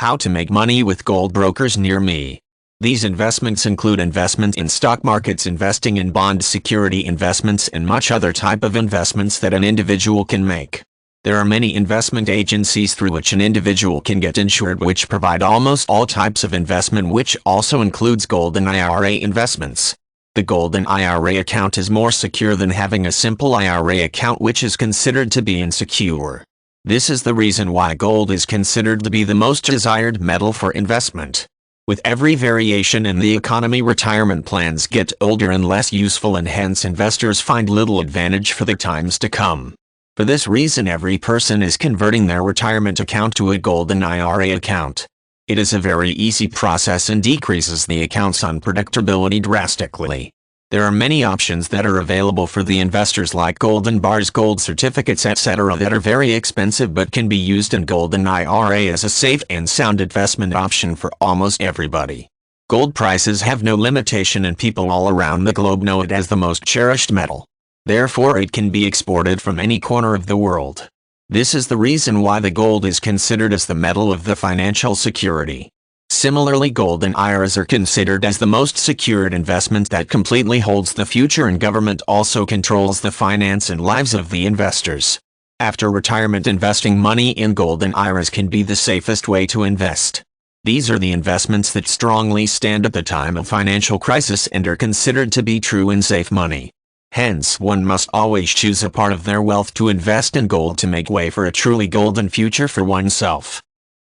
How to make money with gold brokers near me. These investments include investment in stock markets, investing in bond security investments, and much other type of investments that an individual can make. There are many investment agencies through which an individual can get insured, which provide almost all types of investment, which also includes gold and IRA investments. The gold and IRA account is more secure than having a simple IRA account, which is considered to be insecure. This is the reason why gold is considered to be the most desired metal for investment. With every variation in the economy, retirement plans get older and less useful, and hence investors find little advantage for the times to come. For this reason, every person is converting their retirement account to a gold and IRA account. It is a very easy process and decreases the account's unpredictability drastically. There are many options that are available for the investors, like golden bars, gold certificates, etc., that are very expensive but can be used in gold and IRA as a safe and sound investment option for almost everybody. Gold prices have no limitation, and people all around the globe know it as the most cherished metal. Therefore, it can be exported from any corner of the world. This is the reason why the gold is considered as the metal of the financial security. Similarly, gold and IRAs are considered as the most secured investment that completely holds the future, and government also controls the finance and lives of the investors. After retirement, investing money in gold and IRAs can be the safest way to invest. These are the investments that strongly stand at the time of financial crisis and are considered to be true and safe money. Hence, one must always choose a part of their wealth to invest in gold to make way for a truly golden future for oneself.